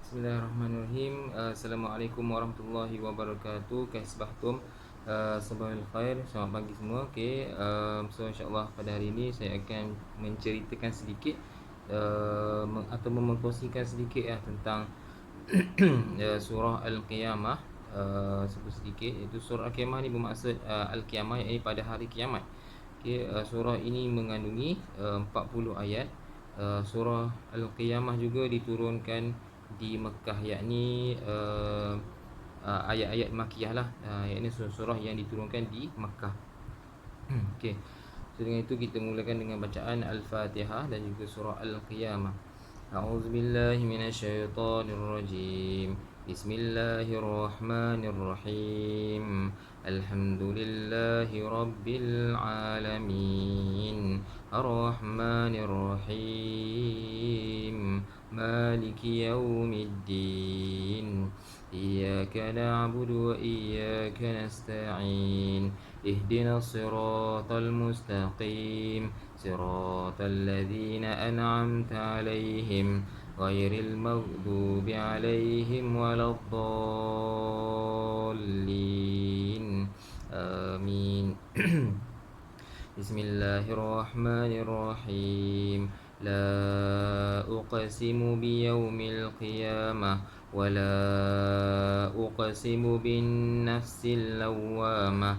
Bismillahirrahmanirrahim. Assalamualaikum warahmatullahi wabarakatuh. Kaisbahtum, sabahul khair. Selamat pagi semua. Okay, so insyaAllah pada hari ini saya akan menceritakan sedikit atau mengkongsikan sedikit tentang surah Al-Qiyamah. Sebut sedikit, iaitu surah Al-Qiyamah ni bermaksud Al-Qiyamah, iaitu pada hari kiamat. Okay, surah ini mengandungi 40 ayat. Surah Al-Qiyamah juga diturunkan di Mekah, yakni ayat-ayat makiyah lah. Yakni surah yang diturunkan di Mekah. Okey. So dengan itu kita mulakan dengan bacaan Al-Fatihah dan juga surah Al-Qiyamah. A'udzubillahi minasyaitonirrajim. Bismillahirrahmanirrahim. Alhamdulillahi rabbil alamin. Ar-Rahmanir-Rahim. Maliki yaumiddin. Iyyaka na'budu wa iyyaka nasta'in. Ihdinas siratal mustaqim. Siratal ladzina an'amta 'alaihim ghairil maghdubi 'alaihim waladdallin. Amin. Bismillahirrahmanirrahim. La uqsimu biyawmil qiyamah wa la uqsimu bin nafsil lawwamah.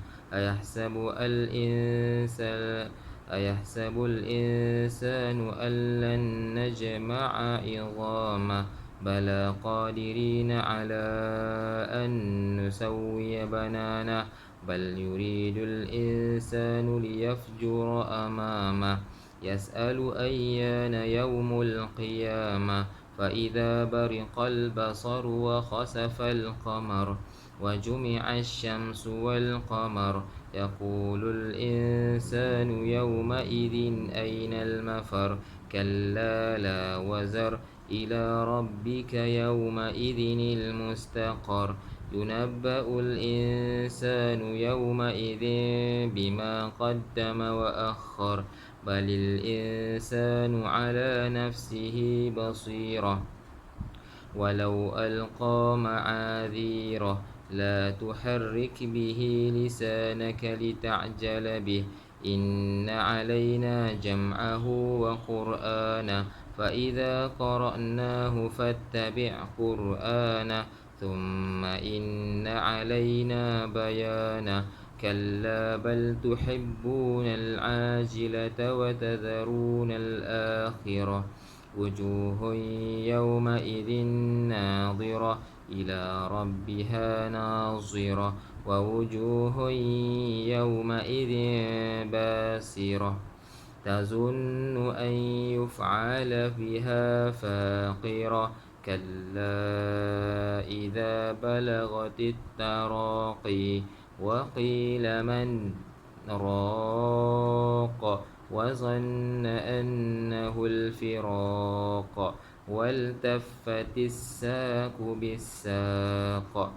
Ayahsabul insanu allan najma'a idhamah. Bala qadirina ala an nusawwiya banana. Bal yuridul insanu liyafjura amamah. Yas'alu ayyana yawmul qiyamah. فإذا برق البصر وخسف القمر وجمع الشمس والقمر يقول الإنسان يومئذ أين المفر كلا لا وزر إلى ربك يومئذ المستقر ينبأ الإنسان يومئذ بما قدم وأخر بل الإنسان على نفسه بصيرة ولو ألقى معاذيره لا تحرك به لسانك لتعجل به إن علينا جمعه وقرآنه فإذا قرأناه فاتبع قرآنه ثم إن علينا بيانه كلا بل تحبون العاجلة وتذرون الآخرة وجوه يومئذ ناظرة إلى ربها ناظرة ووجوه يومئذ باسرة تظن أن يفعل بها فاقرة كلا إذا بلغت التراقي وقيل من راق وظن أنه الفراق والتفت الساق بالساق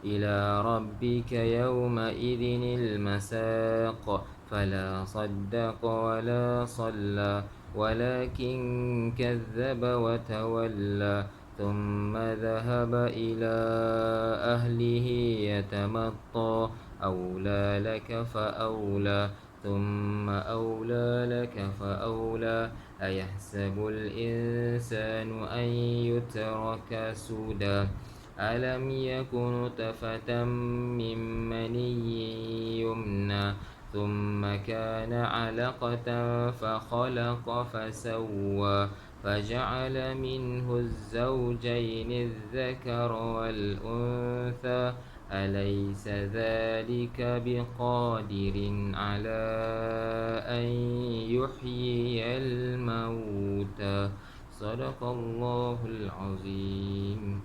إلى ربك يومئذ المساق فلا صدق ولا صلى ولكن كذب وتولى ثم ذهب إلى أهله يتمطى أولى لك فأولى ثم أولى لك فأولى أيحسب الإنسان أن يترك سدى ألم يكن نطفة من مني يمنى ثم كان علقة فخلق فسوى فجعل منه الزوجين الذكر والأنثى أليس ذلك بقادر على أن يحيي الموتى صدق الله العظيم.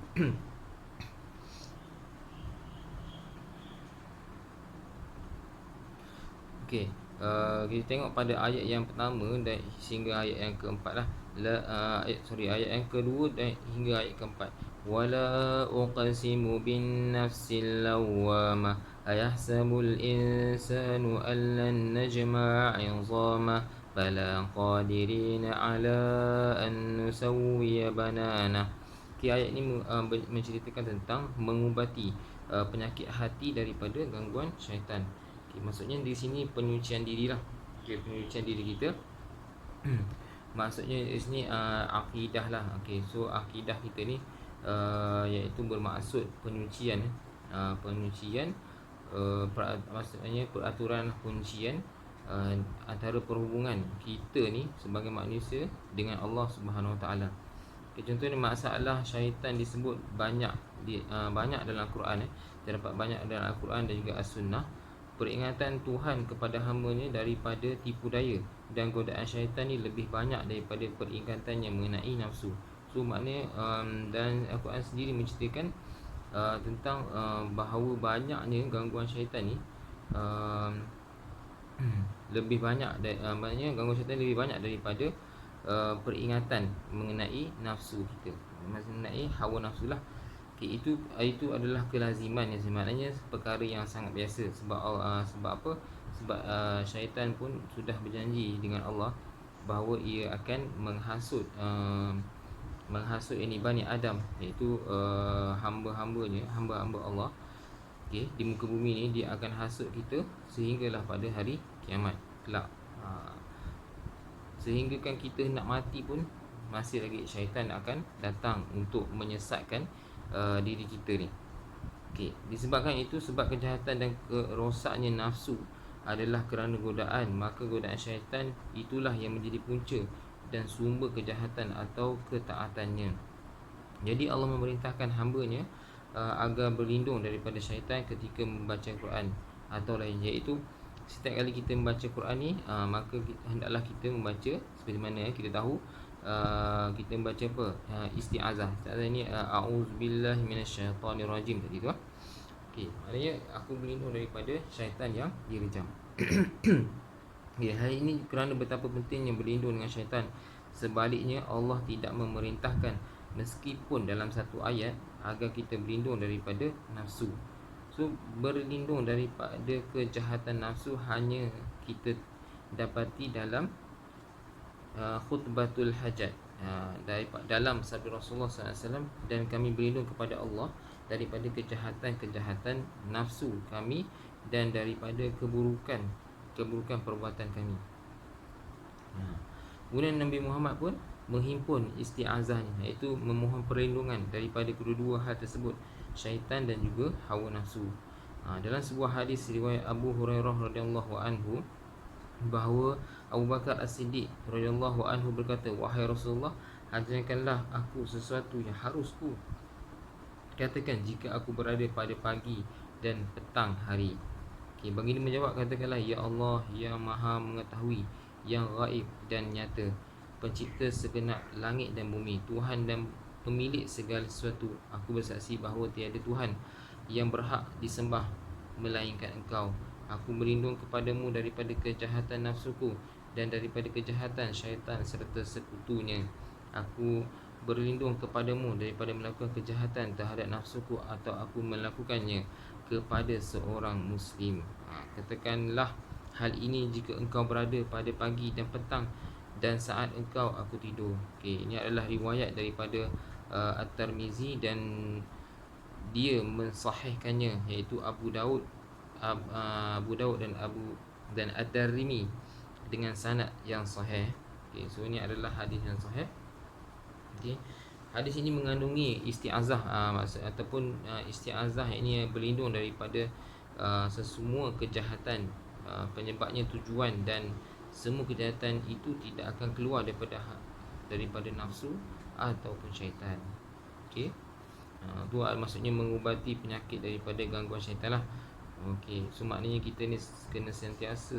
Okey, kita tengok pada ayat yang pertama dan hingga ayat yang keempat lah. Ayat yang kedua dan hingga ayat keempat. Wala uqsimu bin nafsil lawwamah ayahsabul insanu allan najma'a 'idhamah bala qadirina ala an nusawwiya banana Okay, ayat ni menceritakan tentang mengubati penyakit hati daripada gangguan syaitan. Okay, maksudnya di sini penyucian diri lah. Okay, penyucian diri kita. Maksudnya di sini akidah lah. Okay, so akidah kita ni iaitu bermaksud penyucian. Penyucian maksudnya peraturan kuncian antara perhubungan kita ni sebagai manusia dengan Allah Subhanahu Wa Taala. Okay, contohnya masalah syaitan disebut banyak banyak dalam Al-Quran. Terdapat banyak dalam Al-Quran dan juga As-Sunnah. Peringatan Tuhan kepada hamba-Nya daripada tipu daya dan godaan syaitan ni lebih banyak daripada peringatannya mengenai nafsu. So maknanya dan Al-Quran sendiri menceritakan tentang bahawa banyaknya gangguan syaitan ni lebih banyak maknanya gangguan syaitan lebih banyak daripada peringatan mengenai nafsu kita, mengenai hawa nafsu lah. Okay, itu adalah kelaziman yang sebenarnya perkara yang sangat biasa. Sebab apa? Sebab syaitan pun sudah berjanji dengan Allah bahawa ia akan menghasut ini Bani Adam, iaitu hamba-hambanya, hamba-hamba Allah. Okay, di muka bumi ni dia akan hasut kita sehinggalah pada hari kiamat kelak. Sehingga kan kita nak mati pun masih lagi syaitan akan datang untuk menyesatkan diri kita ni. Okay, disebabkan itu, sebab kejahatan dan kerosaknya nafsu adalah kerana godaan, maka godaan syaitan itulah yang menjadi punca dan sumber kejahatan atau ketaatannya. Jadi Allah memerintahkan hamba-Nya agar berlindung daripada syaitan ketika membaca Quran atau lain, iaitu setiap kali kita membaca Quran ni maka hendaklah kita membaca seperti mana kita tahu kita membaca apa? Isti'azah. Isti'azah ni a'udzubillahi minasyaitonirrajim tadi tu. Okey, maknanya aku berlindung daripada syaitan yang direjam. Ya, hari ini kerana betapa pentingnya berlindung dengan syaitan. Sebaliknya Allah tidak memerintahkan meskipun dalam satu ayat agar kita berlindung daripada nafsu. So berlindung daripada kejahatan nafsu hanya kita dapati dalam khutbatul hajat, dalam sabda Rasulullah SAW, dan kami berlindung kepada Allah daripada kejahatan-kejahatan nafsu kami dan daripada keburukan perbuatan kami. Kemudian Nabi Muhammad pun menghimpun isti'azah ni, iaitu memohon perlindungan daripada kedua-dua hal tersebut, syaitan dan juga hawa nafsu. Dalam sebuah hadis riwayat Abu Hurairah radhiyallahu anhu bahawa Abu Bakar As-Siddiq radhiyallahu anhu berkata, "Wahai Rasulullah, ajarkanlah aku sesuatu yang harus ku katakan jika aku berada pada pagi dan petang hari." Okay, baginda menjawab, "Katakanlah, ya Allah yang Maha mengetahui yang gaib dan nyata, pencipta segenap langit dan bumi, Tuhan dan pemilik segala sesuatu. Aku bersaksi bahawa tiada Tuhan yang berhak disembah melainkan Engkau. Aku berlindung kepadamu daripada kejahatan nafsuku dan daripada kejahatan syaitan serta sekutunya. Aku berlindung kepadamu daripada melakukan kejahatan terhadap nafsuku atau aku melakukannya kepada seorang Muslim. Katakanlah hal ini jika engkau berada pada pagi dan petang dan saat engkau aku tidur." Okay, ini adalah riwayat daripada At-Tirmizi dan dia mensahihkannya, iaitu Abu Daud dan Ad-Darimi dengan sanad yang sahih. Okay, so ini adalah hadis yang sahih. Okay, hadis ini mengandungi isti'azah ataupun isti'azah ini berlindung daripada sesemua kejahatan, penyebabnya tujuan, dan semua kejahatan itu tidak akan keluar daripada nafsu ataupun syaitan. Okey, tu maksudnya mengubati penyakit daripada gangguan syaitan lah. Okey, so maknanya kita ni kena sentiasa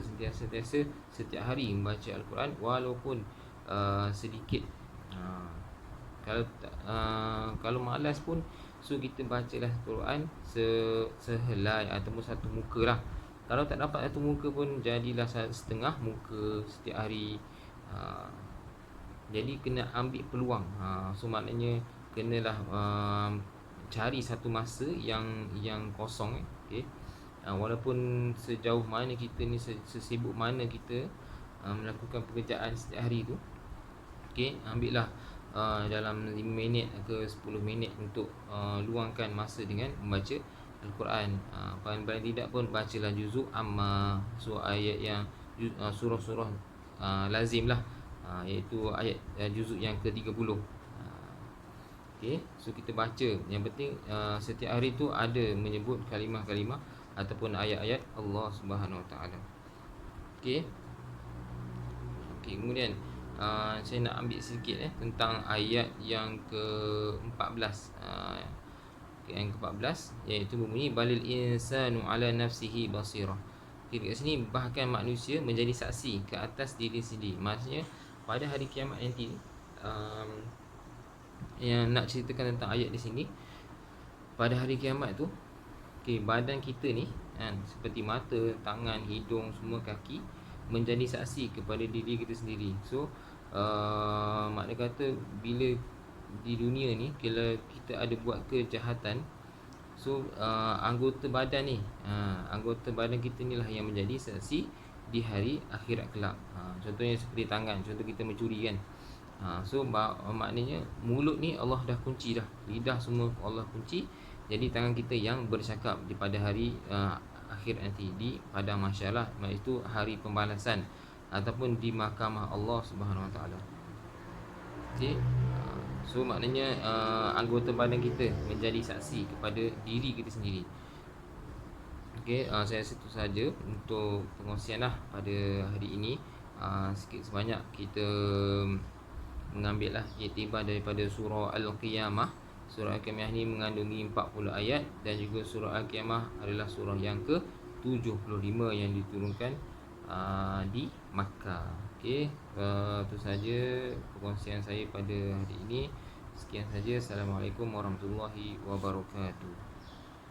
setiap hari membaca Al-Quran walaupun sedikit. Kalau malas pun, so kita bacalah Quran sehelai ataupun satu muka lah. Kalau tak dapat satu muka pun, jadilah setengah muka setiap hari. Jadi kena ambil peluang. So maknanya kenalah cari satu masa yang kosong. Okay. Walaupun sejauh mana kita ni, sesibuk mana kita melakukan pekerjaan setiap hari tu, okay, ambillah dalam 5 minit ke 10 minit untuk luangkan masa dengan membaca Al-Quran. Paling tidak pun bacalah juzuk amma, ayat yang surah-surah lazim lah, iaitu ayat juzuk yang ke-30. Okay, so kita baca. Yang penting setiap hari tu ada menyebut kalimah-kalimah ataupun ayat-ayat Allah Subhanahu Wa Taala. Okay. Kemudian saya nak ambil sedikit tentang ayat yang ke-14. Yang ke-14 iaitu berbunyi balil insanu ala nafsihi basirah. Kat sini bahkan manusia menjadi saksi ke atas diri sendiri. Maksudnya pada hari kiamat nanti, yang nak ceritakan tentang ayat di sini, pada hari kiamat tu, badan kita ni seperti mata, tangan, hidung, semua kaki menjadi saksi kepada diri kita sendiri. So makna kata bila di dunia ni, kalau kita ada buat kejahatan, so anggota badan ni, anggota badan kita ni lah yang menjadi saksi di hari akhirat kelak. Contohnya seperti tangan, contoh kita mencuri kan. So maknanya mulut ni Allah dah kunci dah, lidah semua Allah kunci. Jadi tangan kita yang bercakap di pada hari akhir nanti di padang mahsyar lah, iaitu hari pembalasan ataupun di mahkamah Allah Subhanahu Wa Taala. Okey. So maknanya anggota badan kita menjadi saksi kepada diri kita sendiri. Okey, saya rasa itu saja untuk pengongsian lah pada hari ini. Sikit sebanyak kita mengambil lah iktibar daripada surah Al-Qiyamah. Surah Al-Qiyamah ni mengandungi 40 ayat, dan juga surah Al-Qiyamah adalah surah yang ke-75 yang diturunkan di Makkah. Okey, itu saja perkongsian saya pada hari ini. Sekian saja. Assalamualaikum warahmatullahi wabarakatuh.